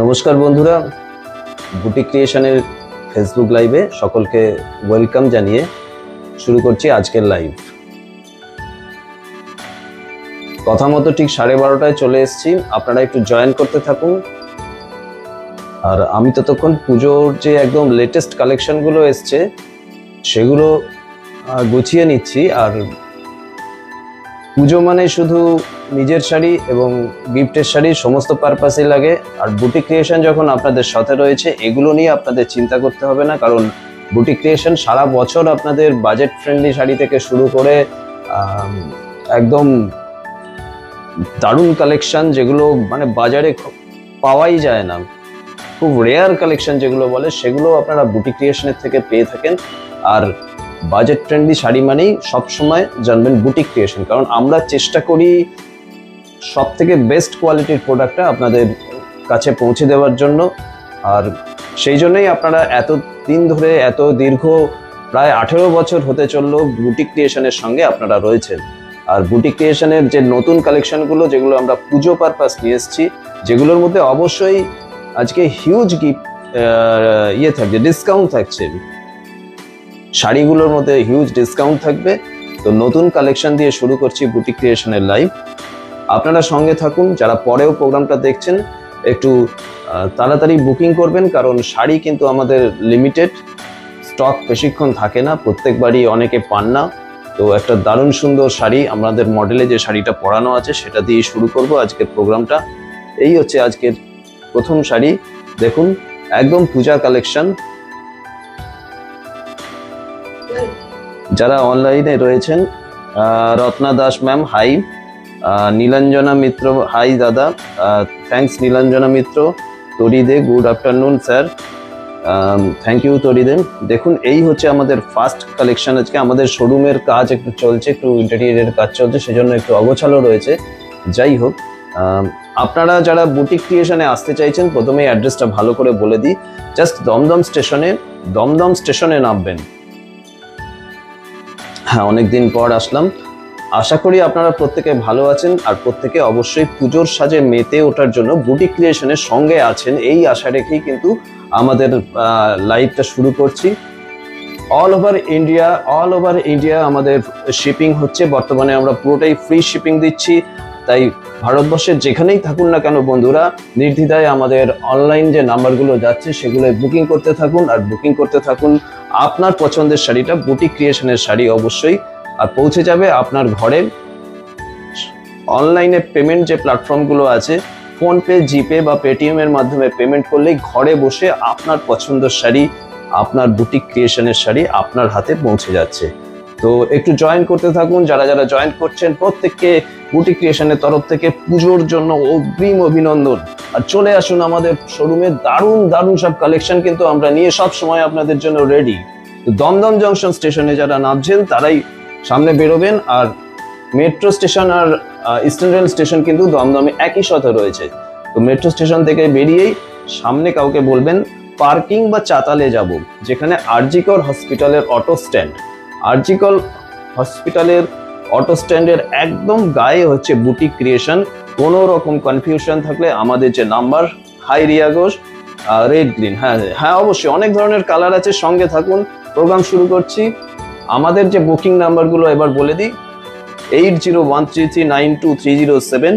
নমস্কার বন্ধুরা, boutique ক্রিয়েশনের Facebook লাইভে সকলকে ওয়েলকাম জানিয়ে শুরু করছি আজকের লাইভ। কথা মতো ঠিক 12:30টায় চলে এসেছি, আপনারা একটু জয়েন করতে থাকুন। আর আমি ততক্ষণ পুজোর যে একদম লেটেস্ট কালেকশনগুলো এসছে সেগুলো গুছিয়ে নিচ্ছি। আর পুজো মানে শুধু নিজের শাড়ি এবং গিফটের শাড়ি সমস্ত পারপাসে লাগে। আর বুটিক ক্রিয়েশন যখন আপনাদের সাথে রয়েছে, এগুলো নিয়ে আপনাদের চিন্তা করতে হবে না, কারণ বুটিক ক্রিয়েশন সারা বছর আপনাদের বাজেট ফ্রেন্ডলি শাড়ি থেকে শুরু করে একদম দারুণ কালেকশন, যেগুলো মানে বাজারে পাওয়াই যায় না, খুব রেয়ার কালেকশন যেগুলো বলে, সেগুলো আপনারা বুটিক ক্রিয়েশনের থেকে পেয়ে থাকেন। আর বাজেট ফ্রেন্ডলি শাড়ি মানেই সবসময় জানবেন বুটিক ক্রিয়েশন, কারণ আমরা চেষ্টা করি সব থেকে বেস্ট কোয়ালিটির প্রোডাক্টটা আপনাদের কাছে পৌঁছে দেওয়ার জন্য। আর সেই জন্যই আপনারা এত দিন ধরে, এত দীর্ঘ প্রায় 18 বছর হতে চললো বুটিক ক্রিয়েশনের সঙ্গে আপনারা রয়েছেন। আর বুটিক ক্রিয়েশনের যে নতুন কালেকশনগুলো, যেগুলো আমরা পুজো পারপাস নিয়ে এসেছি, যেগুলোর মধ্যে অবশ্যই আজকে হিউজ গিফট থাকবে, ডিসকাউন্ট থাকছে, শাড়িগুলোর মধ্যে হিউজ ডিসকাউন্ট থাকবে। তো নতুন কালেকশন দিয়ে শুরু করছি বুটিক ক্রিয়েশনের লাইভ। আপনারা সঙ্গে থাকুন। যারা পরেও প্রোগ্রামটা দেখছেন, একটু তাড়াতাড়ি বুকিং করবেন, কারণ শাড়ি কিন্তু আমাদের লিমিটেড স্টক, বেশিক্ষণ থাকে না, প্রত্যেকবারই অনেকে পান না। তো একটা দারুণ সুন্দর শাড়ি আমাদের মডেলে যে শাড়িটা পরানো আছে সেটা দিয়ে শুরু করব আজকের প্রোগ্রামটা। এই হচ্ছে আজকের প্রথম শাড়ি, দেখুন একদম পূজা কালেকশন। যারা অনলাইনে রয়েছেন, Ratna Das ma'am hi, Nilanjana Mitra hi দাদা, thanks Nilanjana Mitra. Taride good afternoon sir, thank you Taride. দেখুন এই হচ্ছে আমাদের ফার্স্ট কালেকশন। আজকে আমাদের শোরুমের কাজ একটু চলছে, একটু ইন্টেরিয়রের কাজ চলছে, সেজন্য একটু অগোছালো রয়েছে। যাই হোক, আপনারা যারা বুটিক ক্রিয়েশনে আসতে চাইছেন, প্রথমেই অ্যাড্রেসটা ভালো করে বলে দিই। জাস্ট দমদম স্টেশনে নামবেন। হ্যাঁ, অনেকদিন পর আসলাম। আশা করি আপনারা প্রত্যেকে ভালো আছেন, আর প্রত্যেকে অবশ্যই পুজোর সাজে মেতে ওঠার জন্য বুটিক ক্রিয়েশনের সঙ্গে আছেন, এই আশা রেখেই কিন্তু আমাদের লাইভটা শুরু করছি। অল ওভার ইন্ডিয়া আমাদের শিপিং হচ্ছে। বর্তমানে আমরা পুরোটাই ফ্রি শিপিং দিচ্ছি, তাই ভারতবর্ষের যেখানেই থাকুন না কেন বন্ধুরা, নির্দ্বিধায় আমাদের অনলাইন যে নাম্বারগুলো যাচ্ছে সেগুলোয় বুকিং করতে থাকুন। আর বুকিং করতে থাকুন আপনার পছন্দের শাড়িটা, বুটিক ক্রিয়েশনের শাড়ি অবশ্যই, আর পৌঁছে যাবে আপনার ঘরে। অনলাইনে পেমেন্ট যে প্ল্যাটফর্মগুলো আছে, ফোনপে, জিপে বা পেটিএম এর মাধ্যমে পেমেন্ট করলেই ঘরে বসে আপনার পছন্দের শাড়ি, আপনার বুটিক ক্রিয়েশনের শাড়ি আপনার হাতে পৌঁছে যাচ্ছে। তো একটু জয়েন করতে থাকুন। যারা যারা জয়েন করছেন প্রত্যেককে বুটিক ক্রিয়েশনের তরফ থেকে পুজোর জন্য অগ্রিম অভিনন্দন। আর চলে আসুন আমাদের শোরুমে, দারুণ দারুণ সব কালেকশন কিন্তু আমরা নিয়ে সব সময় আপনাদের জন্য রেডি। দমদম জংশন স্টেশনে যারা নামছেন তারাই সামনে বেরোবেন। আর মেট্রো স্টেশন আর ইস্টার্ন রেল স্টেশন কিন্তু দমদমে একই সাথে রয়েছে। তো মেট্রো স্টেশন থেকে বেরিয়েই সামনে কাউকে বলবেন পার্কিং বা চাতালে যাব, যেখানে আরজিকর হসপিটালের অটো স্ট্যান্ড, আরজিকর হসপিটালের অটো স্ট্যান্ডের একদম গায়ে হচ্ছে বুটিক ক্রিয়েশন। কোনো রকম কনফিউশন থাকলে আমাদের যে number, hi Riya Ghosh, red green, হ্যাঁ অবশ্যই অনেক ধরনের কালার আছে, সঙ্গে থাকুন। প্রোগ্রাম শুরু করছি। আমাদের যে বুকিং নাম্বারগুলো এবার বলে দিই, 8013392307,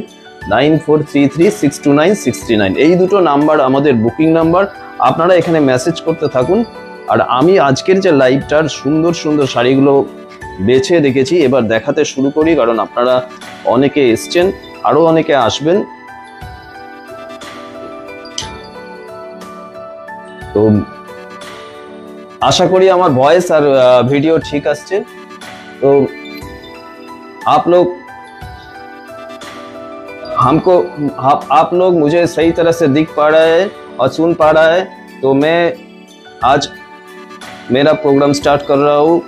9433629639, এই দুটো নাম্বার আমাদের বুকিং নাম্বার। আপনারা এখানে মেসেজ করতে থাকুন। আর আমি আজকের যে লাইভটার সুন্দর সুন্দর শাড়িগুলো বেছে রেখেছি, এবার দেখাতে শুরু করি, কারণ আপনারা অনেকে এসছেন, আরো অনেকে আসবেন। তো আশা করি আমার ভয়েস আর ভিডিও ঠিক আসছে। तो आप लोग मुझे सही तरह से दिख पा रहे हैं और सुन पा रहा है। तो मैं आज मेरा प्रोग्राम स्टार्ट कर रहा हूँ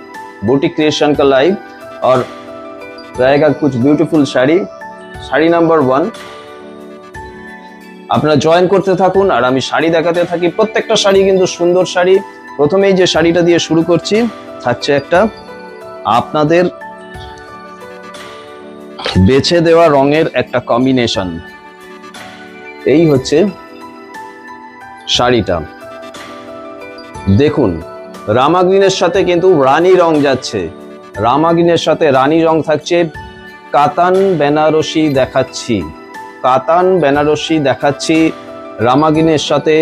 बुटीक क्रिएशन का लाइव, और रहेगा कुछ ब्यूटीफुल শাড়ি নাম্বার 1। আপনারা জয়েন করতে থাকুন আর আমি শাড়ি দেখাতে থাকি। প্রত্যেকটা শাড়ি কিন্তু সুন্দর শাড়ি। প্রথমেই যে শাড়িটা দিয়ে শুরু করছি, থাকছে একটা আপনাদের বেছে দেওয়া রঙের একটা কম্বিনেশন। এই হচ্ছে শাড়িটা। দেখুন, রামা গ্রিনের সাথে কিন্তু রানী রং যাচ্ছে, রামা গ্রিনের সাথে রানী রং থাকছে। কাতান বেনারসি দেখাচ্ছি, কাতান বেনারসি দেখাচ্ছি, রামা গ্রিনের সাথে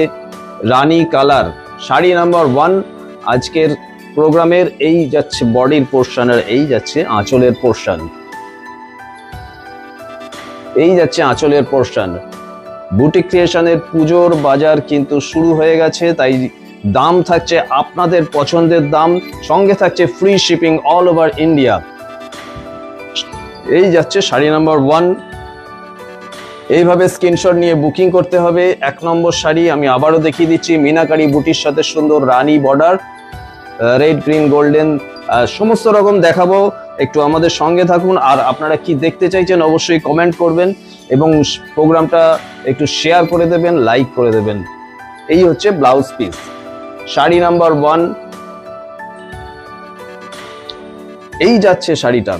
রানী কালার। শাড়ি নাম্বার 1 আজকের প্রোগ্রামের। এই যাচ্ছে বডির পোর্শন, আর এই যাচ্ছে আঁচলের পোর্শন, এই যাচ্ছে আঁচলের পোর্শন। বুটিক ক্রিয়েশনের পুজোর বাজার কিন্তু শুরু হয়ে গেছে, তাই দাম থাকছে আপনাদের পছন্দের দাম, সঙ্গে থাকছে free shipping all over India. এই যাচ্ছে শাড়ি নাম্বার 1। এইভাবে স্ক্রিনশট নিয়ে বুকিং করতে হবে। 1 নম্বর শাড়ি আমি আবারও দেখিয়ে দিচ্ছি, মিনাকারি বুটির সাথে সুন্দর রানী বর্ডার, রেড গ্রিন গোল্ডেন, সমস্ত রকম দেখাবো। একটু আমাদের সঙ্গে থাকুন। আর আপনারা কি দেখতে চাইছেন অবশ্যই কমেন্ট করবেন এবং প্রোগ্রামটা একটু শেয়ার করে দেবেন, লাইক করে দেবেন। এই হচ্ছে ব্লাউজ পিস, শাড়ি নাম্বার 1। এই যাচ্ছে শাড়িটা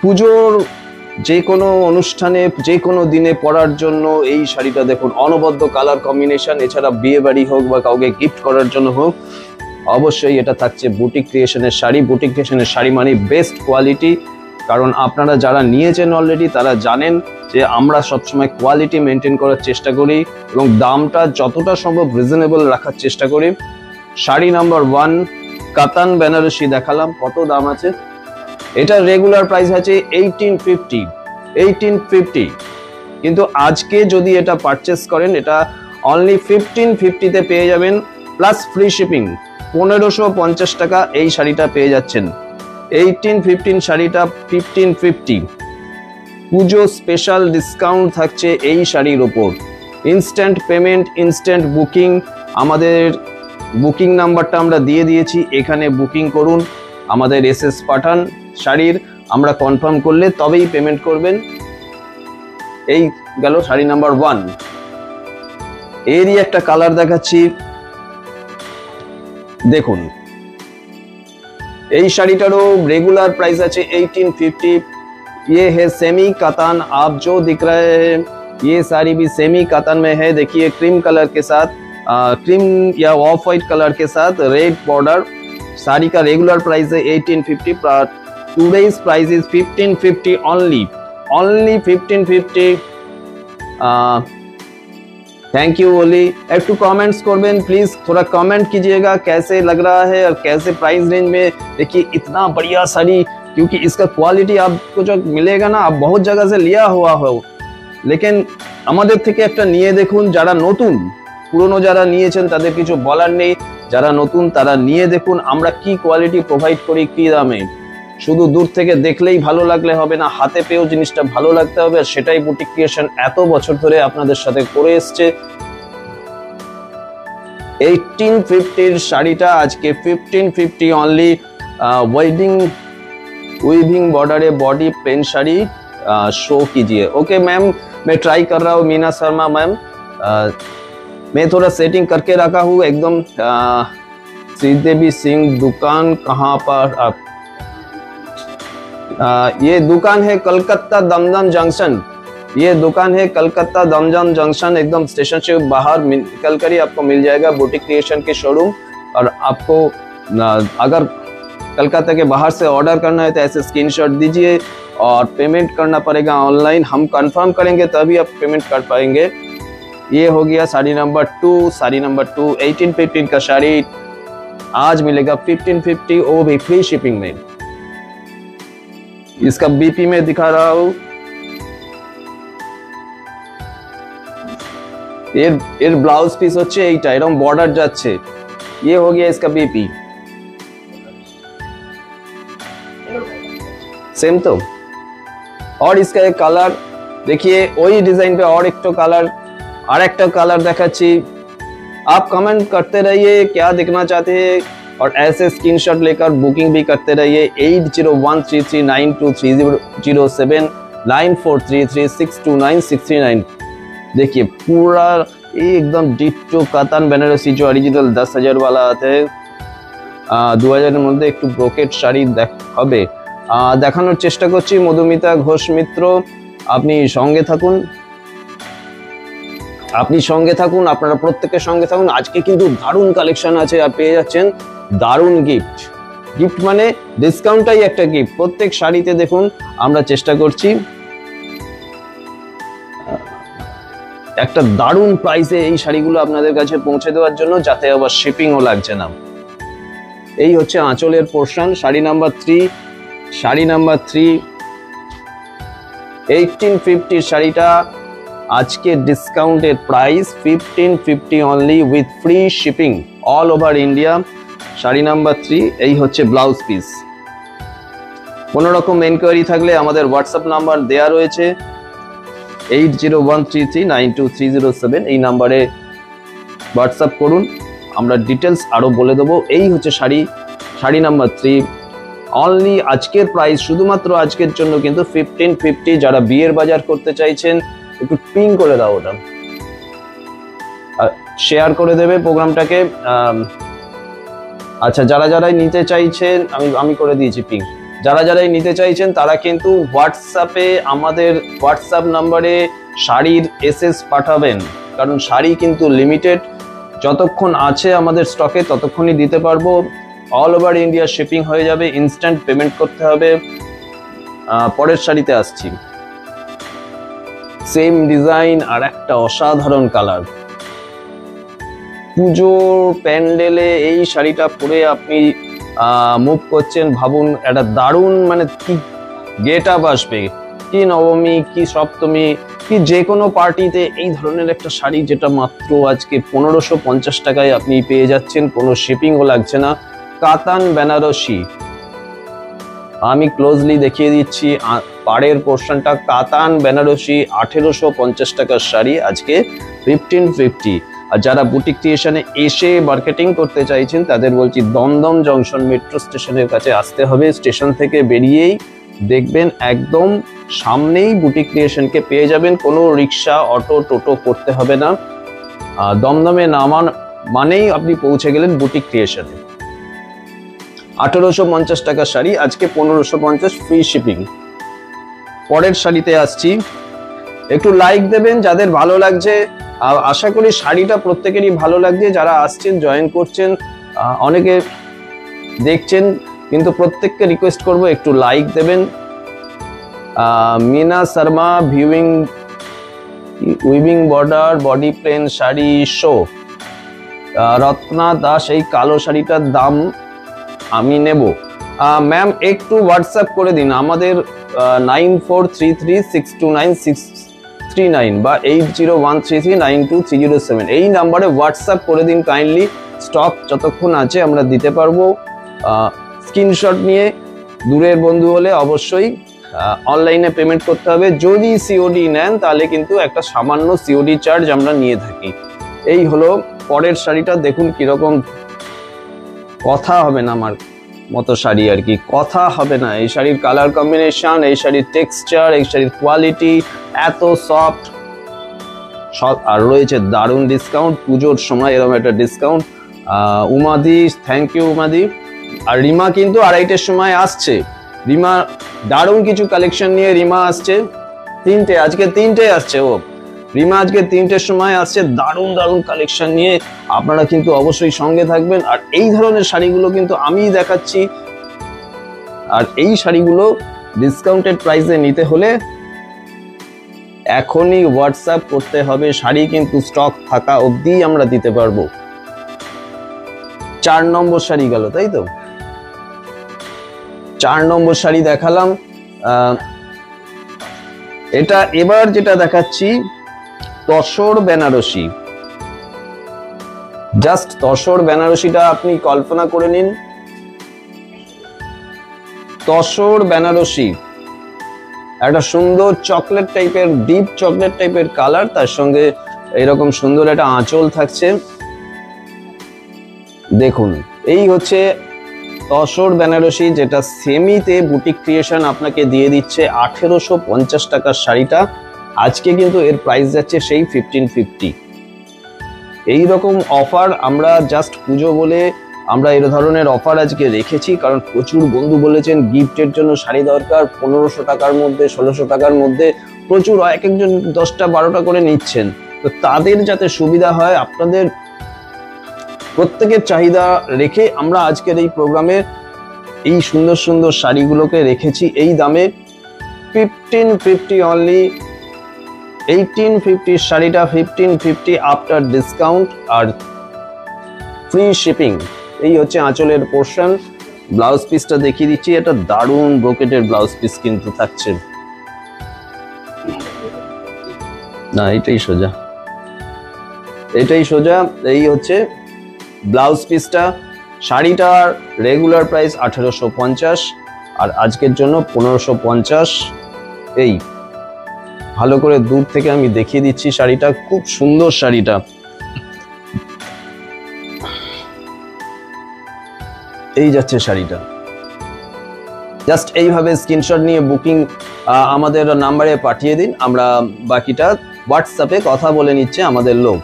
পুজোর যে কোনো অনুষ্ঠানে, যে কোনো দিনে পরার জন্য। এই শাড়িটা দেখুন, অনবদ্য কালার কম্বিনেশন। এছাড়া বিয়ে বাড়ি হোক বা কাউকে গিফট করার জন্য হোক, অবশ্যই এটা থাকছে বুটিক ক্রিয়েশনের শাড়ি। বুটিক ক্রিয়েশনের শাড়ি মানে বেস্ট কোয়ালিটি, কারণ আপনারা যারা নিয়েছেন অলরেডি তারা জানেন যে আমরা সবসময় কোয়ালিটি মেনটেন করার চেষ্টা করি এবং দামটা যতটা সম্ভব রিজনেবল রাখার চেষ্টা করি। শাড়ি নাম্বার 1 কাতান বেনারসি দেখালাম। কত দাম আছে? এটা রেগুলার প্রাইস আছে 1850, কিন্তু আজকে যদি এটা পারচেস করেন এটা অনলি 1550-তে পেয়ে যাবেন, প্লাস ফ্রি শিপিং। 1550 টাকা এই শাড়িটা পেয়ে যাচ্ছেন। 1815 শাড়িটা 1550। পুজো স্পেশাল ডিসকাউন্ট থাকছে এই শাড়ির ওপর। Instant payment, instant booking. আমাদের বুকিং নাম্বারটা আমরা দিয়ে দিয়েছি, এখানে বুকিং করুন, আমাদের এসএস পাঠান শাড়ির, আমরা কনফার্ম করলে তবেই পেমেন্ট করবেন। এই গেল শাড়ি নাম্বার 1। এরই একটা কালার দেখাচ্ছি, দেখুন। এই শাড়িটারও রেগুলার प्राइस আছে 1850। ये है सेमी कातान, आप जो दिख रहे हैं ये साड़ी भी सेमी कातान में है। देखिए क्रीम कलर के साथ, क्रीम या ऑफ वाइट कलर के साथ रेड बॉर्डर। साड़ी का रेगुलर प्राइस है 1850, today's price is 1550 only 1550। Thank you Oli. एक टू कमेंट्स करबेन प्लीज, थोड़ा कमेंट कीजिएगा कैसे लग रहा है और कैसे प्राइस रेंज में। देखिए इतना बढ़िया साड़ी, क्योंकि इसका क्वालिटी आपको जो मिलेगा ना, आप बहुत जगह से लिया हुआ हो, लेकिन আমাদের থেকে একটা নিয়ে দেখুন। যারা নতুন, পুরনো যারা নিয়েছেন তাদের কিছু বলার নেই, যারা নতুন তারা নিয়ে দেখুন আমরা কি কোয়ালিটি প্রোভাইড করি, কি দামে। শুধু দূর থেকে দেখলেই ভালো লাগলে হবে না, হাতে পেয়েও জিনিসটা ভালো লাগতে হবে, আর সেটাই বুটিক ক্রিয়েশন এত বছর ধরে আপনাদের সাথে করে এসছে। 1850 শাড়িটা আজকে 1550 অনলি। ওয়েডিং वीविंग बॉर्डर है, बॉडी प्लेन साड़ी शो कीजिए। ओके मैम, मैं ट्राई कर रहा हूँ मीना शर्मा मैम। मैं थोड़ा सेटिंग करके रखा हूँ एकदम। श्रीदेवी सिंह दुकान कहाँ पर आप? ये दुकान है कलकत्ता दमदम जंक्शन। ये दुकान है कलकत्ता दमदम जंक्शन, एकदम स्टेशन से बाहर निकल कर ही आपको मिल जाएगा बुटीक क्रिएशन के शोरूम। और आपको अगर कलकत्ता के बाहर से ऑर्डर करना है तो ऐसे स्क्रीनशॉट दीजिए और पेमेंट करना पड़ेगा ऑनलाइन। हम कंफर्म करेंगे तभी आप पेमेंट कर पाएंगे। ये हो गया साड़ी नंबर 2। साड़ी नंबर 2 1815 का साड़ी आज मिलेगा 1550, वो भी फ्री शिपिंग में। इसका बीपी में दिखा रहा हूँ। এর ব্লাউজ পিস হচ্ছে এইটা, এরকম বর্ডার যাচ্ছে। ये हो गया इसका बीपी, सेम तो। और इसका एक कलर देखिए, वही डिजाइन पे और एक तो कलर, और एक तो कलर देखाচ্ছি। आप कमेंट करते रहिए क्या देखना चाहते हैं और ऐसे स्क्रीनशॉट लेकर बुकिंग भी करते रहिए। 8013392307 9433629639। देखिए पूरा एकदम डिट्टो कातान बेनारसी जो ओरिजिनल 10,000 वाला आते हैं। 2000 এর মধ্যে একটু ব্রোকেট শাড়ি হবে, দেখানোর চেষ্টা করছি। মধুমিতা ঘোষ মিত্র, আপনি সঙ্গে থাকুন, আপনারা প্রত্যেকের সঙ্গে থাকুন। আজকে কিন্তু দারুণ কালেকশন আছে আর পেয়ে যাচ্ছেন দারুণ গিফট। গিফট মানে ডিসকাউন্টটাই একটা গিফট। প্রত্যেক শাড়িতে দেখুন আমরা চেষ্টা করছি একটা দারুণ প্রাইসে এই শাড়িগুলো আপনাদের কাছে পৌঁছে দেওয়ার জন্য, যাতে আবার শিপিংও লাগছে না। এই হচ্ছে আঁচলের পোর্শন, শাড়ি নাম্বার 3। 1850 শাড়িটা আজকে discounted price 1550 only with free shipping all over India. Sari number 3। এই হচ্ছে ব্লাউজ পিস। কোনো রকম এনকোয়ারি থাকলে আমাদের হোয়াটসঅ্যাপ নাম্বার দেয়া রয়েছে 8013392307। এই নাম্বারে হোয়াটসঅ্যাপ করুন, আমরা ডিটেলস আরো বলে দেবো। এই হচ্ছে শাড়ি নাম্বার 3 অনলি। আজকের প্রাইস শুধুমাত্র আজকের জন্য কিন্তু 1550। যারা বিয়ের বাজার করতে চাইছেন একটু পিং করে দাও, ওটা শেয়ার করে দেবে প্রোগ্রামটাকে। আচ্ছা, যারাই নিতে চাইছেন, আমি করে দিয়েছি পিং। যারাই নিতে চাইছেন তারা কিন্তু হোয়াটসঅ্যাপে, আমাদের হোয়াটসঅ্যাপ নাম্বারে শাড়ির এসএস পাঠাবেন, কারণ শাড়ি কিন্তু লিমিটেড। যতক্ষণ আছে আমাদের স্টকে ততক্ষণই দিতে পারবো। অল ওভার ইন্ডিয়া শিপিং হয়ে যাবে, ইনস্ট্যান্ট পেমেন্ট করতে হবে। পরের শাড়িতে আসছি। সেম ডিজাইন আর একটা অসাধারণ কালার। পুজোর প্যান্ডেলে এই শাড়িটা পরে আপনি মুভ করছেন, ভাবুন একটা দারুণ, মানে কি গেট আপ আসবে। কি নবমী, কি সপ্তমী, কি যে কোনো পার্টিতে এই ধরনের একটা শাড়ি, যেটা মাত্র আজকে 1550 টাকায় আপনি পেয়ে যাচ্ছেন, কোনো শিপিংও লাগছে না। কাতান বেনারসি, আমি ক্লোজলি দেখিয়ে দিচ্ছি পাড়ের পোর্শনটা। কাতান বেনারসি 1850 টাকার শাড়ি আজকে 1550। আর যারা বুটিক ক্রিয়েশনে এসে মার্কেটিং করতে চাইছেন তাদের বলছি দমদম জংশন মেট্রো স্টেশনের কাছে আসতে হবে। স্টেশন থেকে বেরিয়েই দেখবেন একদম সামনেই বুটিক ক্রিয়েশনকে পেয়ে যাবেন। কোনো রিক্সা, অটো, টোটো করতে হবে না। দমদমে নামান মানেই আপনি পৌঁছে গেলেন বুটিক ক্রিয়েশনে। 1850 টাকার শাড়ি আজকে 1550 ফ্রি শিপিং। পরের শাড়িতে আসছি। একটু লাইক দেবেন যাদের ভালো লাগছে। আশা করি শাড়িটা প্রত্যেকেরই ভালো লাগছে। যারা আসছেন, জয়েন করছেন, অনেকে দেখছেন, কিন্তু প্রত্যেককে রিকোয়েস্ট করব একটু লাইক দেবেন। Meena Sharma weaving border body plain sari show. Ratna Das, এই কালো শাড়িটার দাম আমি নেব। ম্যাম একটু হোয়াটসঅ্যাপ করে দিন আমাদের 9433629639 বা 8013392307 এই নাম্বারে হোয়াটসঅ্যাপ করে দিন কাইন্ডলি। স্টক যতক্ষণ আছে আমরা দিতে পারবো। স্ক্রিনশট নিয়ে, দূরের বন্ধু হলে অবশ্যই অনলাইনে পেমেন্ট করতে হবে। যদি সিওডি নেন তাহলে কিন্তু একটা সামান্য সিওডি চার্জ আমরা নিয়ে থাকি। এই হলো পরের শাড়িটা, দেখুন কিরকম। কথা হবে না আমার মতো শাড়ি আর কি, কথা হবে না। এই শাড়ির কালার কম্বিনেশন, এই শাড়ির টেক্সচার, এই শাড়ির কোয়ালিটি এত সফট, আর রয়েছে দারুণ ডিসকাউন্ট। পুজোর সময় এরকম একটা ডিসকাউন্ট। উমাদি, থ্যাংক ইউ উমাদি। আর রিমা কিন্তু 2:30-এর সময় আসছে। রিমা দারুণ কিছু কালেকশন নিয়ে রিমা আসছে। আজকে তিনটে আসছে ও। রিমা আজকে 3টের সময় আসছে দারুণ কালেকশন নিয়ে। আপনারা কিন্তু অবশ্যই সঙ্গে থাকবেন। আর এই ধরনের শাড়িগুলো কিন্তু আমিই দেখাচ্ছি। আর এই শাড়িগুলো ডিসকাউন্টেড প্রাইসে নিতে হলে এখনই হোয়াটসঅ্যাপ করতে হবে। শাড়ি কিন্তু স্টক থাকা অবধি আমরা দিতে পারবো। 4 নম্বর শাড়ি গেল, তাই তো? 4 নম্বর শাড়ি দেখালাম। এটা এবার যেটা দেখাচ্ছি তসর বেনারসি। জাস্ট তসর বেনারসিটা আপনি কল্পনা করে নিন। তসর বেনারসি একটা সুন্দর চকলেট টাইপের, ডিপ চকলেট টাইপের কালার, তার সঙ্গে এরকম সুন্দর একটা আঁচল থাকছে। দেখুন এই হচ্ছে তসর বেনারসি, যেটা সেমিতে বুটিক ক্রিয়েশন আপনাকে দিয়ে দিচ্ছে 1850 টাকার শাড়িটা। আজকে কিন্তু এর প্রাইস যাচ্ছে সেই 1550। এই রকম অফার আমরা জাস্ট পুজো বলে আমরা এই ধরনের অফার আজকে রেখেছি, কারণ প্রচুর বন্ধু বলেছেন গিফটের জন্য শাড়ি দরকার 1500 টাকার মধ্যে, 1600 টাকার মধ্যে, প্রচুর এক একজন 10টা 12টা করে নিচ্ছেন। তো তাদের যাতে সুবিধা হয়, আপনাদের প্রত্যেকের চাহিদা রেখে আমরা আজকের এই প্রোগ্রামে এই সুন্দর সুন্দর শাড়িগুলোকে রেখেছি এই দামে 1550 অনলি। 1850 শাড়িটা 1550 আফটার ডিসকাউন্ট আর ফ্রি শিপিং। এই হচ্ছে আঁচলের পোর্শন। ব্লাউজ পিসটা দেখিয়ে দিচ্ছি, এটা দারুণ ব্রোকেটের ব্লাউজ পিস কিন্তু থাকছে না, এটাই সোজা, এটাই সোজা। এই হচ্ছে ব্লাউজ পিসটা। শাড়িটার রেগুলার প্রাইস 1850 আর আজকের জন্য 1550। এই ভালো করে দূর থেকে আমি দেখিয়ে দিচ্ছি শাড়িটা, খুব সুন্দর শাড়িটা। এই যাচ্ছে শাড়িটা, জাস্ট এইভাবে স্ক্রিনশট নিয়ে বুকিং আমাদের নাম্বারে পাঠিয়ে দিন, আমরা বাকিটা হোয়াটসঅ্যাপে কথা বলে নিচ্ছে আমাদের লোক।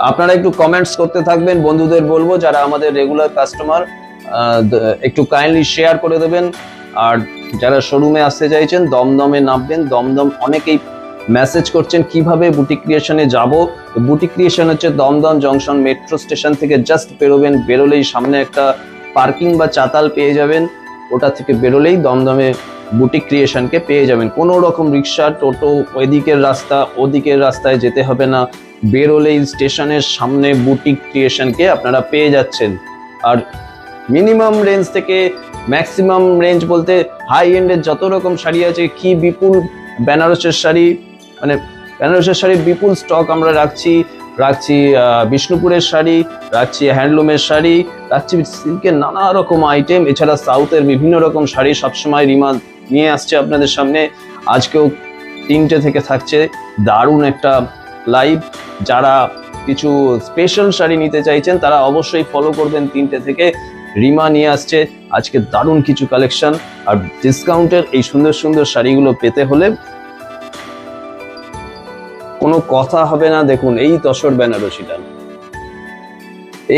আপনারা একটু কমেন্টস করতে থাকবেন, বন্ধুদের বলবো যারা আমাদের রেগুলার কাস্টমার একটু কাইন্ডলি শেয়ার করে দেবেন। আর যারা শোরুমে আসতে চাইছেন দমদমে নামবেন। দমদম অনেকেই মেসেজ করছেন কিভাবে বুটিক ক্রিয়েশনে যাব। বুটিক ক্রিয়েশন হচ্ছে দমদম জংশন মেট্রো স্টেশন থেকে জাস্ট বেরোবেন, বেরোলেই সামনে একটা পার্কিং বা চাতাল পেয়ে যাবেন, ওটা থেকে বেরোলেই দমদমে বুটিক ক্রিয়েশনকে পেয়ে যাবেন। কোনো রকম রিক্সা টোটো ওইদিকের রাস্তা ওদিকের রাস্তায় যেতে হবে না, বেরোলেই স্টেশনের সামনে বুটিক ক্রিয়েশনকে আপনারা পেয়ে যাচ্ছেন। আর মিনিমাম রেঞ্জ থেকে ম্যাক্সিমাম রেঞ্জ বলতে হাই এন্ডের যত রকম শাড়ি আছে, কি বিপুল বেনারসের শাড়ি, মানে বেনারসের শাড়ির বিপুল স্টক আমরা রাখছি। বিষ্ণুপুরের শাড়ি রাখছি, হ্যান্ডলুমের শাড়ি রাখছি, সিল্কের নানা রকম আইটেম, এছাড়া সাউথের বিভিন্ন রকম শাড়ি সবসময় রিমা নিয়ে আসছে আপনাদের সামনে। আজকেও 3টে থেকে থাকছে দারুণ একটা লাইভ। যারা কিছু স্পেশাল শাড়ি নিতে চাইছেন তারা অবশ্যই ফলো করবেন। 3টে থেকে রিমা নিয়ে আসছে আজকে দারুণ কিছু কালেকশন। আর ডিসকাউন্টের এই সুন্দর সুন্দর শাড়িগুলো পেতে হলে কোনো কথা হবে না। দেখুন এই তসর বেনারসিটা,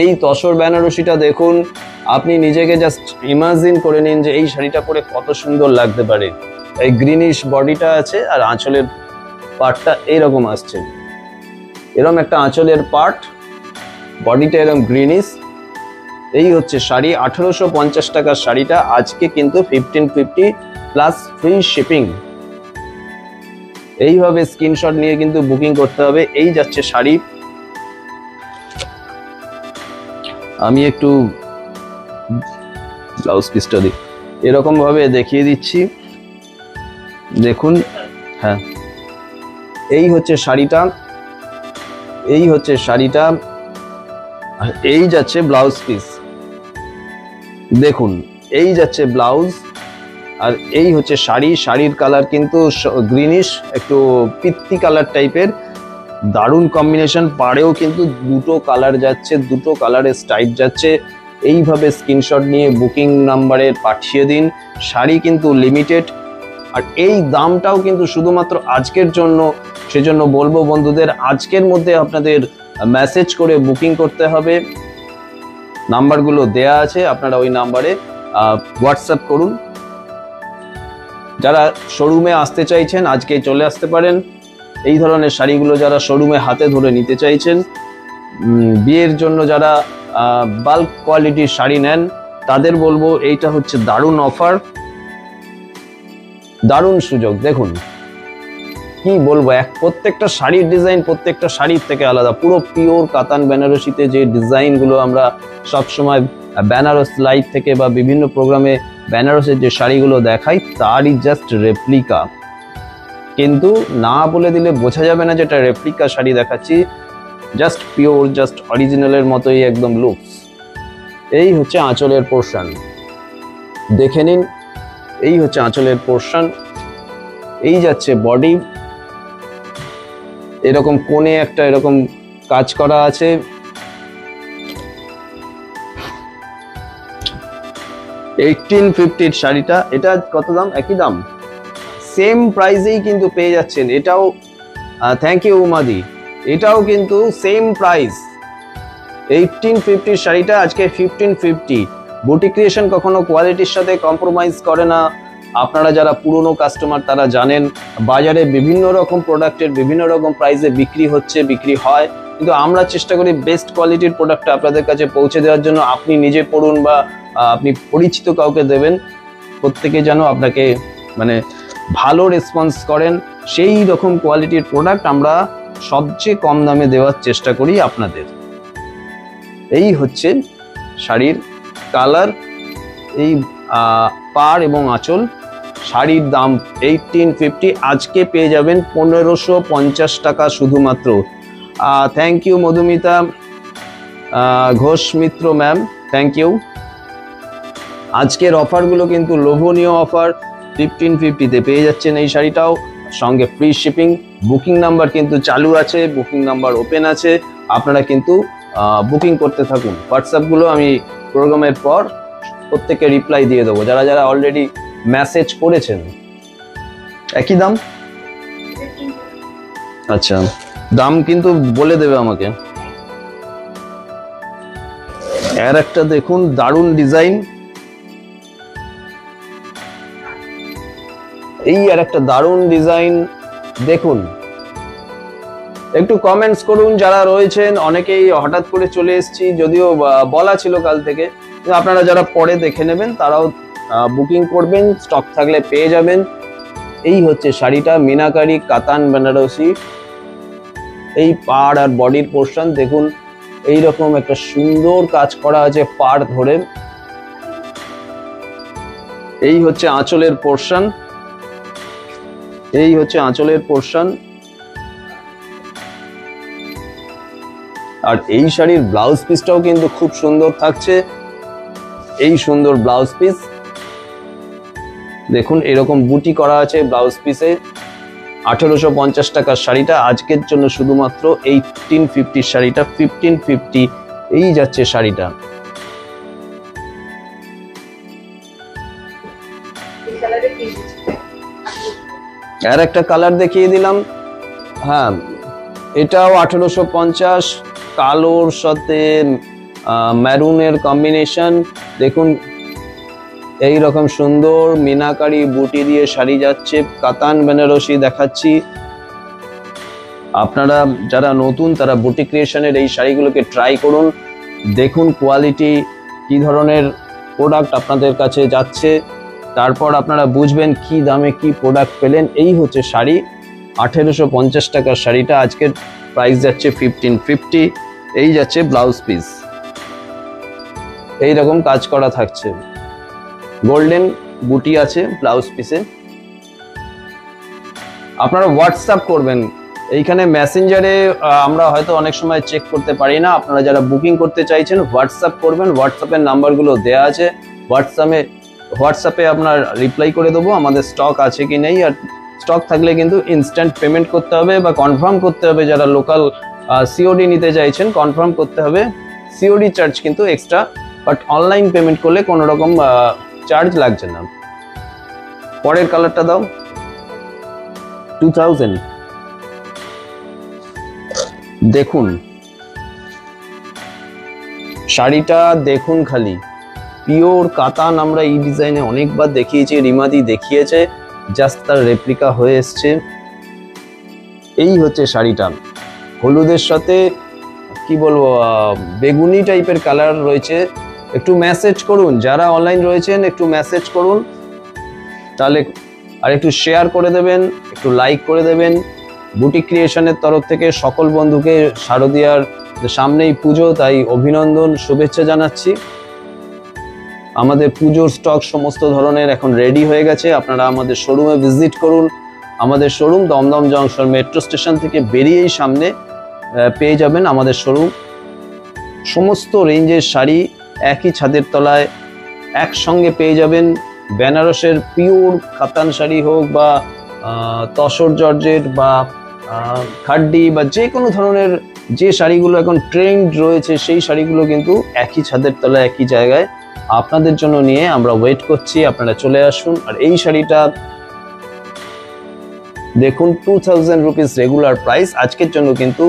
এই তসর বেনারসিটা দেখুন, আপনি নিজেকে জাস্ট ইমাজিন করে নিন যে এই শাড়িটা পরে কত সুন্দর লাগতে পারে। এই গ্রিনিশ বডিটা আছে আর আঁচলের পার্টটা এইরকম আসছে, এরকম একটা আঁচলের পার্ট, বডিটা এরকম গ্রিনিশ। এই হচ্ছে শাড়ি 1850 টাকার শাড়িটা আজকে কিন্তু 1550 প্লাস ফ্রি শিপিং। এইভাবে স্ক্রিনশট নিয়ে কিন্তু বুকিং করতে হবে। এই যাচ্ছে শাড়ি, আমি একটু ব্লাউজ পিসটা দিই, এরকম ভাবে দেখিয়ে দিচ্ছি দেখুন। হ্যাঁ, এই হচ্ছে শাড়িটা, এই হচ্ছে শাড়িটা, আর এই যাচ্ছে ব্লাউজ পিস। দেখুন এই যাচ্ছে ব্লাউজ আর এই হচ্ছে শাড়ি। শাড়ির কালার কিন্তু গ্রিনিশ, একটু পিত্তি কালার টাইপের, দারুণ কম্বিনেশন। পাড়েও কিন্তু দুটো কালার যাচ্ছে, দুটো কালারের স্টাইপ যাচ্ছে। এইভাবে স্ক্রিনশট নিয়ে বুকিং নাম্বারে পাঠিয়ে দিন। শাড়ি কিন্তু লিমিটেড, আর এই দামটাও কিন্তু শুধুমাত্র আজকের জন্য। সেজন্য বলবো বন্ধুদের আজকের মধ্যে আপনাদের মেসেজ করে বুকিং করতে হবে। নাম্বারগুলো দেয়া আছে, আপনারা ওই নাম্বারে হোয়াটসঅ্যাপ করুন। যারা শোরুমে আসতে চাইছেন আজকে চলে আসতে পারেন। এই ধরনের শাড়িগুলো যারা শোরুমে হাতে ধরে নিতে চাইছেন, বিয়ের জন্য যারা বাল্ক কোয়ালিটির শাড়ি নেন তাদের বলবো এইটা হচ্ছে দারুণ অফার, দারুণ সুযোগ। দেখুন কি বলবো, প্রত্যেকটা শাড়ির ডিজাইন প্রত্যেকটা শাড়ির থেকে আলাদা। পুরো পিওর কাতান বেনারসিতে যে ডিজাইনগুলো আমরা সবসময় বেনারস লাইভ থেকে বা বিভিন্ন প্রোগ্রামে বেনারসের যে শাড়িগুলো দেখাই তারই জাস্ট রেপ্লিকা। কিন্তু না বলে দিলে বোঝা যাবে না যেটা রেপ্লিকা শাড়ি দেখাচ্ছি, জাস্ট পিওর, জাস্ট অরিজিনালের মতোই একদম লুকস। এই হচ্ছে আঁচলের পোর্শন, দেখে নিন। এই হচ্ছে আঁচলের পোর্শন। এই যাচ্ছে বডি, এরকম কোণে একটা এরকম কাজ করা আছে। $1850 শাড়িটা, এটা কত দাম? একই দাম, সেম প্রাইসেই কিন্তু পেয়ে যাচ্ছেন। এটাও থ্যাংক ইউ উমাদি, এটাও কিন্তু সেম প্রাইস, 1850 শাড়িটা আজকে 1550। বুটিক ক্রিয়েশন কখনো কোয়ালিটির সাথে কম্প্রোমাইজ করে না। আপনারা যারা পুরনো কাস্টমার তারা জানেন বাজারে বিভিন্ন রকম প্রোডাক্টের বিভিন্ন রকম প্রাইসে বিক্রি হচ্ছে, বিক্রি হয়, কিন্তু আমরা চেষ্টা করি বেস্ট কোয়ালিটির প্রোডাক্টটা আপনাদের কাছে পৌঁছে দেওয়ার জন্য। আপনি নিজে পড়ুন বা আপনি পরিচিত কাউকে দেবেন, প্রত্যেকে যেন আপনাকে মানে ভালো রেসপন্স করেন, সেই রকম কোয়ালিটির প্রোডাক্ট আমরা সবচেয়ে কম দামে দেওয়ার চেষ্টা করি আপনাদের। এই হচ্ছে শাড়ির কালার, এই পাড় এবং আঁচল। শাড়ির দাম 1850, আজকে পেয়ে যাবেন 1550 টাকা শুধুমাত্র। Thank you Madhumita Ghosh Mitra ma'am, thank you. আজকের অফারগুলো কিন্তু লোভনীয় অফার, 1550-তে পেয়ে যাচ্ছেন এই শাড়িটাও, সঙ্গে ফ্রি শিপিং। বুকিং নাম্বার কিন্তু চালু আছে, বুকিং নাম্বার ওপেন আছে, আপনারা কিন্তু বুকিং করতে থাকুন। হোয়াটসঅ্যাপগুলো আমি প্রোগ্রামের পর প্রত্যেককে রিপ্লাই দিয়ে দেবো, যারা যারা অলরেডি মেসেজ করেছেন। একই দাম? আচ্ছা, দাম কিন্তু বলে দেবে আমাকে। এর একটা দেখুন দারুণ ডিজাইন, এই আর একটা দারুণ ডিজাইন দেখুন। একটু কমেন্টস করুন যারা রয়েছেন, অনেকেই হঠাৎ করে চলে এসেছি, যদিও বলা ছিল কাল থেকে, আপনারা যারা পরে দেখে নেবেন তারাও বুকিং করবেন, স্টক থাকলে পেয়ে যাবেন। এই হচ্ছে শাড়িটা, মিনাকারি কাতান বেনারসি। এই পাড় আর বডির পোর্শন দেখুন, এইরকম একটা সুন্দর কাজ করা আছে পাড় ধরে। এই হচ্ছে আঁচলের পোর্শন, এই হচ্ছে আঁচলের পোর্শন। আর এই শাড়ির ব্লাউজ পিসটাও কিন্তু খুব সুন্দর থাকছে, এই সুন্দর ব্লাউজ পিস দেখুন, এরকম বুটি করা আছে ব্লাউজ পিসে। 1850 টাকার শাড়িটা আজকের জন্য শুধুমাত্র 1850 শাড়িটা 1550 এই যাচ্ছে শাড়িটা। আর একটা কালার দেখিয়ে দিলাম, হ্যাঁ এটাও 1850, কালোর সাথে ম্যারুনের কম্বিনেশন। দেখুন এই রকম সুন্দর মিনাকারি বুটি দিয়ে শাড়ি যাচ্ছে, কাতান বেনারসি দেখাচ্ছি। আপনারা যারা নতুন তারা বুটিক ক্রিয়েশনের এই শাড়িগুলোকে ট্রাই করুন, দেখুন কোয়ালিটি কি ধরনের প্রোডাক্ট আপনাদের কাছে যাচ্ছে, তারপর আপনারা বুঝবেন কি দামে কি প্রোডাক্ট পেলেন। এই হচ্ছে শাড়ি, 1850 টাকার শাড়িটা আজকের প্রাইস যাচ্ছে 1550। এই যাচ্ছে ব্লাউজ পিস, এই রকম কাজ করা থাকছে, গোল্ডেন বুটি আছে ব্লাউজ পিসে। আপনারা হোয়াটসঅ্যাপ করবেন, এইখানে মেসেঞ্জারে আমরা হয়তো অনেক সময় চেক করতে পারি না। আপনারা যারা বুকিং করতে চাইছেন হোয়াটসঅ্যাপ করবেন, হোয়াটসঅ্যাপের নাম্বারগুলো দেয়া আছে, হোয়াটসঅ্যাপে আপনার রিপ্লাই করে দেবো আমাদের স্টক আছে কি নেই। আর স্টক থাকলে কিন্তু ইনস্ট্যান্ট পেমেন্ট করতে হবে বা কনফার্ম করতে হবে। যারা লোকাল সিওডি নিতে চাইছেন কনফার্ম করতে হবে, সিওডি চার্জ কিন্তু এক্সট্রা, বাট অনলাইন পেমেন্ট করলে কোনো রকম চার্জ লাগছে না। পরের কালারটা দাও, 2000। দেখুন শাড়িটা দেখুন, খালি পিওর কাতান। আমরা এই ডিজাইনে অনেকবার দেখিয়েছি, রিমাদি দেখিয়েছে, জাস্ট তার রেপ্লিকা হয়ে এসছে। এই হচ্ছে শাড়িটা, হলুদের সাথে কি বলবো বেগুনি টাইপের কালার রয়েছে। একটু মেসেজ করুন, যারা অনলাইন রয়েছেন একটু মেসেজ করুন তাহলে, আর একটু শেয়ার করে দেবেন, একটু লাইক করে দেবেন। বুটিক ক্রিয়েশনের তরফ থেকে সকল বন্ধুকে শারদীয়ার সামনেই পুজো, তাই অভিনন্দন শুভেচ্ছা জানাচ্ছি। আমাদের পুজোর স্টক সমস্ত ধরনের এখন রেডি হয়ে গেছে। আপনারা আমাদের শোরুমে ভিজিট করুন। আমাদের showroom Dumdum junction metro station থেকে বেরিয়েই সামনে পেয়ে যাবেন আমাদের শোরুম। সমস্ত রেঞ্জের শাড়ি একই ছাদের তলায় একসঙ্গে পেয়ে যাবেন। বেনারসের পিওর কাতান শাড়ি হোক বা তসর জর্জেট বা খাড্ডি বা যে কোনো ধরনের যে শাড়িগুলো এখন ট্রেন্ড রয়েছে, সেই শাড়িগুলো কিন্তু একই ছাদের তলায় একই জায়গায় আপনাদের জন্য নিয়ে আমরা ওয়েট করছি। আপনারা চলে আসুন। আর এই শাড়িটা দেখুন 2000 রুপিস রেগুলার প্রাইস, আজকের জন্য কিন্তু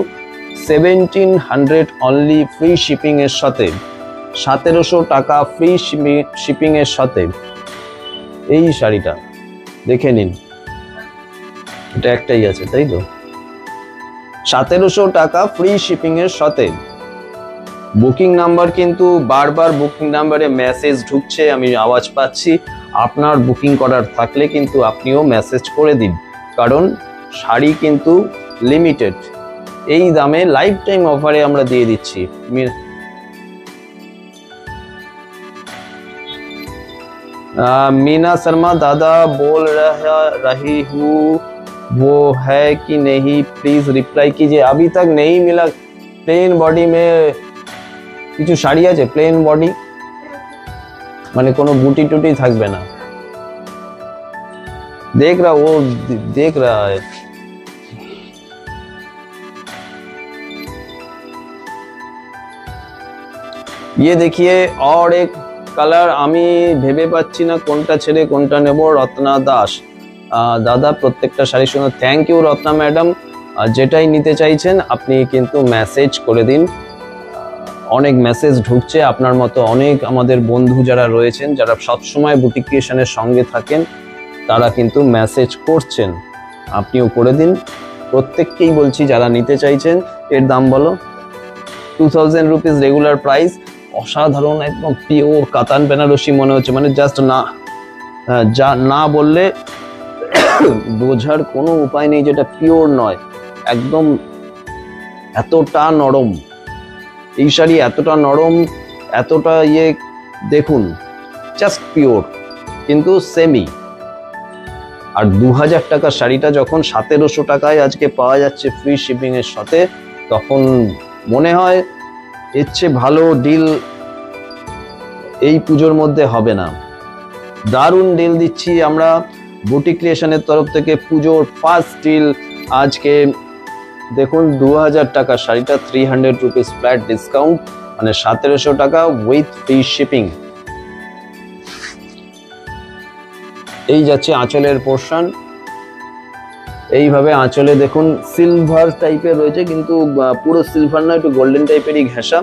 1700 অনলি ফ্রি শিপিং এর সাথে, 1700 টাকা ফ্রি শিপিং এর সাথে এই শাড়িটা দেখে নিন। এটা একটাই আছে তাই তো, 1700 টাকা ফ্রি শিপিং এর সাথে। বুকিং নাম্বার কিন্তু বারবার বুকিং নাম্বারে মেসেজ ঢুকছে, আমি আওয়াজ পাচ্ছি। আপনার বুকিং করার থাকলে কিন্তু আপনিও মেসেজ করে দিন, কারণ শাড়ি কিন্তু লিমিটেড। এই দামে লাইফ টাইম অফারে আমরা দিয়ে দিচ্ছি। मीना शर्मा दादा बोल रही हूँ वो है कि नहीं, प्लीज रिप्लाई कीजिए। अभी तक नहीं मिला। प्लेन बॉडी में কিছু শাড়ি আছে প্লেন বডি, মানে কোনো বুটি টুটি থাকবে না। देख रहा वो देख रहा है। ये देखिए और एक কালার, আমি ভেবে পাচ্ছি না কোনটা ছেড়ে কোনটা নেব। রত্না দাস দাদা প্রত্যেকটা শাড়ির সঙ্গে থ্যাংক ইউ রত্না ম্যাডাম। যেটাই নিতে চাইছেন আপনি কিন্তু মেসেজ করে দিন। অনেক মেসেজ ঢুকছে, আপনার মতো অনেক আমাদের বন্ধু যারা রয়েছেন, যারা সবসময় বুটিক ক্রিয়েশনের সঙ্গে থাকেন, তারা কিন্তু মেসেজ করছেন। আপনিও করে দিন। প্রত্যেককেই বলছি যারা নিতে চাইছেন। এর দাম বলো। 2000 রুপিস রেগুলার প্রাইস। অসাধারণ একদম পিওর কাতান বেনারসি মনে হচ্ছে, মানে জাস্ট যা না বললে বোঝার কোনো উপায় নেই যেটা পিওর নয়। একদম এতটা নরম এই শাড়ি, এতটা নরম, এতটা ইয়ে, দেখুন জাস্ট পিওর কিন্তু সেমি। আর 2000 টাকার শাড়িটা যখন 1700 টাকায় আজকে পাওয়া যাচ্ছে ফ্রি শিপিং এর সাথে, তখন মনে হয় এর চেয়ে ভালো ডিল এই পুজোর মধ্যে হবে না। দারুণ ডিল দিচ্ছি আমরা বুটিক ক্রিয়েশনের তরফ থেকে। পুজোর ফার্স্ট ডিল আজকে দেখুন, 2000 টাকার শাড়িটা 300 রুপিস ফ্ল্যাট ডিসকাউন্ট, মানে 1700 টাকা উইথ ফ্রি শিপিং। এই যাচ্ছে আঁচলের পোর্শন। এইভাবে আঁচলে দেখুন সিলভার টাইপের রয়েছে, কিন্তু পুরো সিলভার না, একটু গোল্ডেন টাইপেরই ঘেঁষা।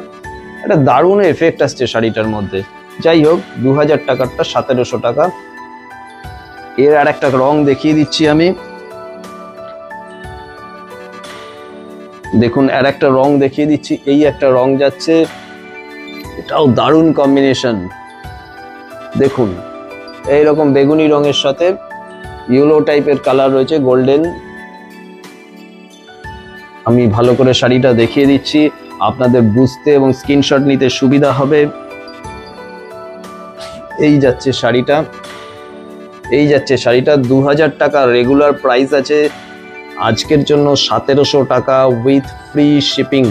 একটা দারুণ এফেক্ট আসছে শাড়িটার মধ্যে। যাই হোক, 2000 টাকারটা 1700 টাকা। এর আর একটা রং দেখিয়ে দিচ্ছি আমি। দেখুন আর একটা রং দেখিয়ে দিচ্ছি। এই একটা রং যাচ্ছে, এটাও দারুণ কম্বিনেশন। দেখুন এইরকম বেগুনি রঙের সাথে ইয়েলো টাইপের কালার রয়েছে, গোল্ডেন। আমি ভালো করে শাড়িটা দেখিয়ে দিচ্ছি, আপনাদের বুঝতে এবং স্ক্রিনশট নিতে সুবিধা হবে। এই যাচ্ছে শাড়িটা, এই যাচ্ছে শাড়িটা। 2000 টাকা রেগুলার প্রাইস আছে, আজকের জন্য 1700 টাকা with free shipping.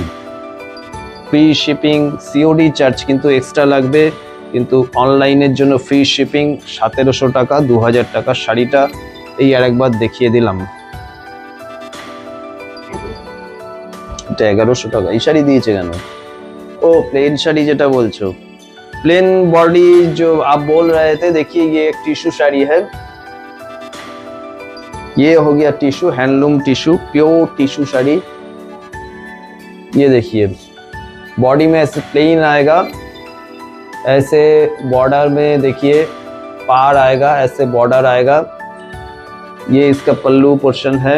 Free shipping, COD charge কিন্তু এক্সট্রা লাগবে, কিন্তু অনলাইনের জন্য ফ্রি শিপিং। 1700 টাকা 2000 টাকার শাড়িটা এই আরেকবার দেখিয়ে দিলাম। এটা 1100 টাকা। এই শাড়ি দিয়েছে কেন? ও প্লেन শাড়ি যেটা বলছো, प्लेन बॉडी जो आप बोल रहे थे। देखिए ये एक टिश्यू साड़ी है, ये हो गया tissue, handloom tissue, pure tissue sari. ये देखिए बॉडी में ऐसे प्लेन आएगा, ऐसे बॉर्डर में देखिए पार आएगा, ऐसे बॉर्डर आएगा। ये इसका पल्लू पोर्शन है।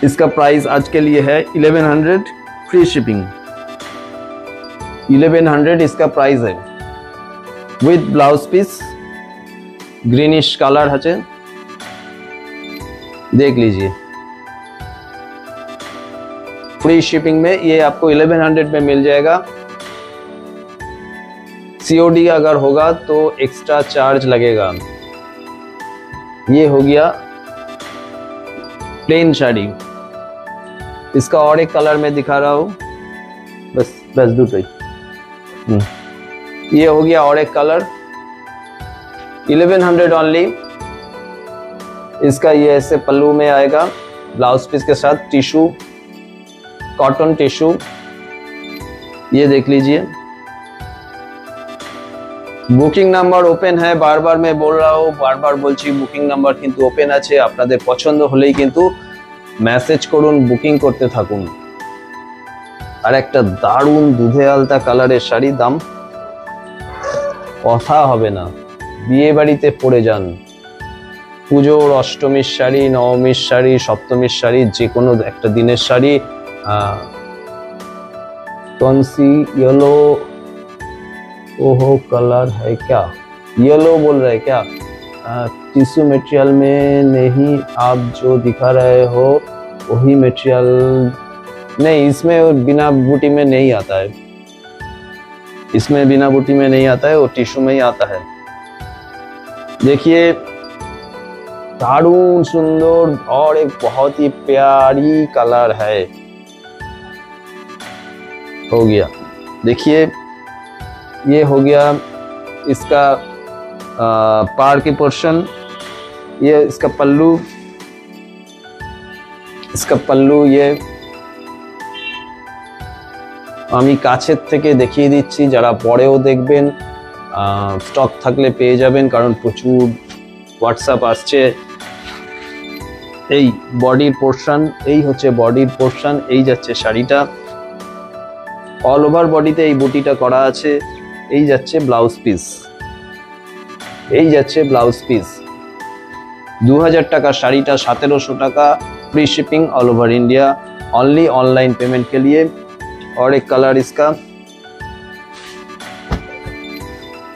इसका प्राइस आज के लिए है 1100 फ्री शिपिंग। 1100 इसका प्राइस है with blouse piece. Greenish colour है, देख लीजिए। फ्री शिपिंग में ये आपको 1100 में मिल जाएगा। सीओडी अगर होगा तो एक्स्ट्रा चार्ज लगेगा। ये हो गया प्लेन साड़ी। इसका और एक कलर में दिखा रहा हूं, बस दूसरा ही। ये हो गया और एक कलर, 1100 ओनली। इसका ये ऐसे पल्लू में आएगा, ब्लाउज पीस के साथ, टिश्यू, कॉटन टिश्यू। ये देख लीजिए। বুকিং নাম্বার ওপেন है, বারবার मैं बोल रहा हूँ, বারবার বলছি বুকিং নাম্বার কিন্তু ওপেন আছে। আপনাদের পছন্দ হলেই কিন্তু মেসেজ করুন, বুকিং করতে থাকুন। আর একটা দারুণ দুধে আলতা কালারের শাড়ি, দাম কথা হবে না, বিয়ে বাড়িতে পরে যান। পুজোর অষ্টমীর শাড়ি, নবমীর শাড়ি, সপ্তমীর শাড়ি, যে কোনো একটা দিনের শাড়ি। कौन सी येलो, ओहो कलर है क्या, येलो बोल रहे क्या? टिश्यू मटेरियल में नहीं, आप जो दिखा रहे हो वही मटेरियल नहीं, इसमें बिना बूटी में नहीं आता है, इसमें बिना बूटी में नहीं आता है, वो टिश्यू में ही आता है। देखिए दारुण सुंदर और एक बहुत ही प्यारी कलर है। हो गया, देखिए ये हो गया इसका पार की पोर्शन, ये इसका पल्लू, ये আমি কাছের থেকে দেখিয়ে দিচ্ছি, যারা পরেও দেখবেন স্টক থাকলে পেয়ে যাবেন, কারণ প্রচুর হোয়াটসঅ্যাপ আসছে। এই বডির পোর্শন, এই হচ্ছে বডির পোর্শন, এই যাচ্ছে শাড়িটা, অল ওভার বডিতে এই বুটিটা করা আছে। এই যাচ্ছে ব্লাউজ পিস, এই যাচ্ছে ব্লাউজ পিস। 2000 টাকা শাড়িটা 1700 টাকা, free shipping all over India, only online payment के लिए। और एक कलर इसका,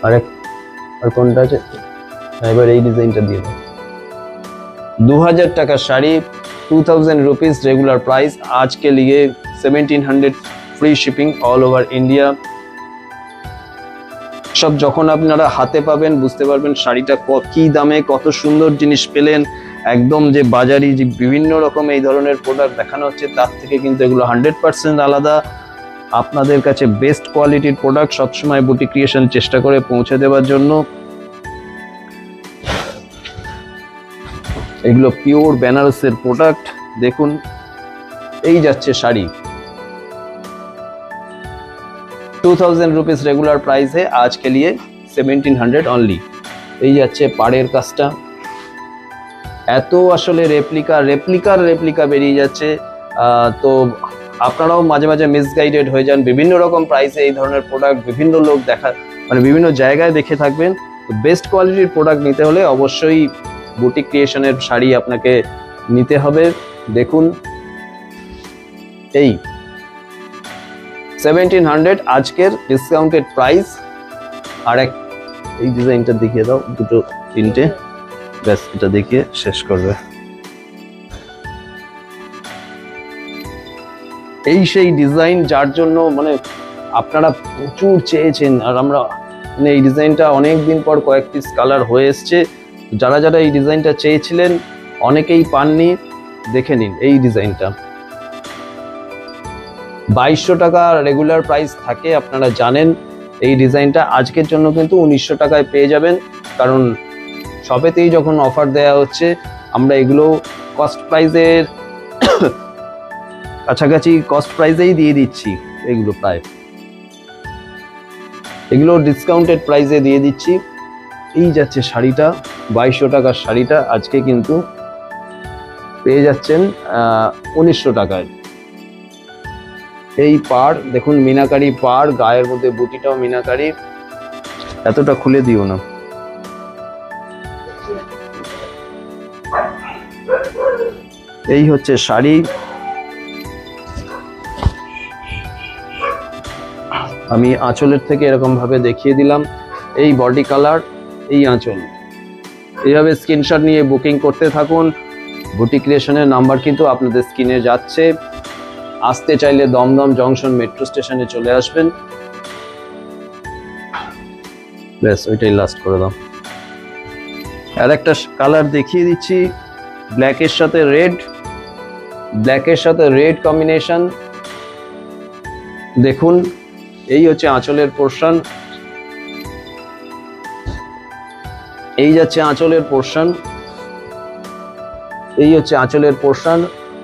और কোনটা আছে এবার এই ডিজাইনটা দিয়ে দাও। 2000 টাকা শাড়ি, 2000 रुपीज रेगुलर प्राइस, आज के लिए 1700, free shipping all over India. সব যখন আপনারা হাতে পাবেন বুঝতে পারবেন শাড়িটা কি দামে কত সুন্দর জিনিস পেলেন। একদম যে বাজারি যে বিভিন্ন রকম এই ধরনের প্রোডাক্ট দেখানো হচ্ছে তার থেকে কিন্তু এগুলো 100% আলাদা। আপনাদের কাছে বেস্ট কোয়ালিটির প্রোডাক্ট সবসময় বুটিক ক্রিয়েশন চেষ্টা করে পৌঁছে দেওয়ার জন্য। এগুলো পিওর বেনারসের প্রোডাক্ট, দেখুন এই যাচ্ছে শাড়ি, 2000 रुपीज रेगुलर प्राइस है, आज के लिए 1700 অনলি। এই যাচ্ছে পাড়ের কাজটা, এত আসলে রেপ্লিকা বেরিয়ে যাচ্ছে। তো আপনারাও মাঝে মাঝে মিসগাইডেড হয়ে যান, বিভিন্ন রকম প্রাইসে এই ধরনের প্রোডাক্ট বিভিন্ন লোক মানে বিভিন্ন জায়গায় দেখে থাকবেন। তো বেস্ট কোয়ালিটির প্রোডাক্ট নিতে হলে অবশ্যই বুটিক ক্রিয়েশনের শাড়ি আপনাকে নিতে হবে। দেখুন এই 1700 আজকের ডিসকাউন্টেড প্রাইস। আর এক এই ডিজাইনটা দেখিয়ে দাও, দুটো তিনটে, ব্যাস এটা দেখিয়ে শেষ করবে। এই সেই ডিজাইন যার জন্য মানে আপনারা প্রচুর চেয়েছেন, আর আমরা মানে এই ডিজাইনটা অনেক দিন পর কয়েক পিস কালার হয়ে এসছে। যারা যারা এই ডিজাইনটা চেয়েছিলেন অনেকেই পাননি, দেখে নিন এই ডিজাইনটা। 2200 টাকা রেগুলার প্রাইস থাকে, আপনারা জানেন। এই ডিজাইনটা আজকের জন্য কিন্তু 1900 টাকায় পেয়ে যাবেন, কারণ শপেতেই যখন অফার দেয়া হচ্ছে আমরা এগুলো কস্ট প্রাইসের কাছাকাছি কস্ট প্রাইসেই দিয়ে দিচ্ছি। এগুলো প্রায় এগুলো ডিসকাউন্টেড প্রাইসে দিয়ে দিচ্ছি। এই যাচ্ছে শাড়িটা, 2200 টাকার শাড়িটা আজকে কিন্তু পেয়ে যাচ্ছেন 1900 টাকায়। এই পাড় দেখুন, মিনাকারি পাড়, গায়ের মধ্যে বুটিটাও মিনাকারি। এতটা খুলে দিও না। এই হচ্ছে শাড়ি, আমি আঁচলের থেকে এরকম ভাবে দেখিয়ে দিলাম। এই বডি কালার, এই আঁচল, এইভাবে স্ক্রিনশট নিয়ে বুকিং করতে থাকুন। বুটিক ক্রিয়েশনের নাম্বার কিন্তু আপনাদের স্ক্রিনে যাচ্ছে। আসতে চাইলে দমদম জংশন মেট্রো স্টেশনে চলে আসবেন। ব্যাস ওইটাই লাস্ট করে দাও। আর একটা কালার দেখিয়ে দিচ্ছি, ব্ল্যাকের সাথে রেড কম্বিনেশন। দেখুন এই হচ্ছে আঁচলের পোর্শন, এই যাচ্ছে আঁচলের পোর্শন, এই হচ্ছে আঁচলের পোর্শন।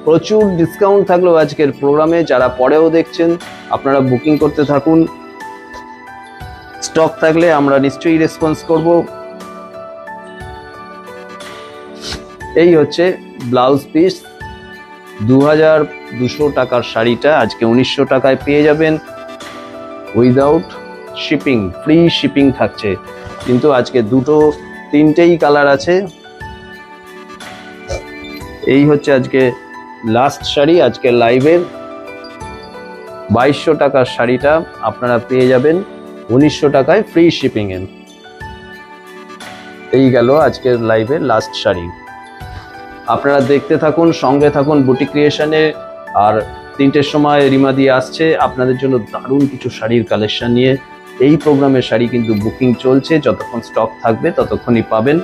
প্রচুর ডিসকাউন্ট থাকলো আজকের প্রোগ্রামে, যারা পরেও দেখছেন আপনারা বুকিং করতে থাকুন। স্টক থাকলে আমরা নিশ্চয়ই রেসপন্স করব। এই হচ্ছে ব্লাউজ পিস, 2200 টাকার শাড়িটা আজকে 1900 টাকায় পেয়ে যাবেন, উইদাউট শিপিং, ফ্রি শিপিং থাকছে। কিন্তু আজকে দুটো তিনটেই কালার আছে। এই হচ্ছে আজকে লাস্ট শাড়ি, আজকে লাইভের 2200 টাকার শাড়িটা আপনারা পেয়ে যাবেন 1900 টাকায় ফ্রি শিপিং এ। এই গেল আজকের লাইভের লাস্ট শাড়ি। আপনারা দেখতে থাকুন, সঙ্গে থাকুন বুটিক ক্রিয়েশনে। আর 3টের সময় রিমাদি আসছে আপনাদের জন্য দারুণ কিছু শাড়ির কালেকশন নিয়ে। এই প্রোগ্রামের শাড়ি কিন্তু বুকিং চলছে, যতক্ষণ স্টক থাকবে ততক্ষণই পাবেন।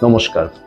নমস্কার।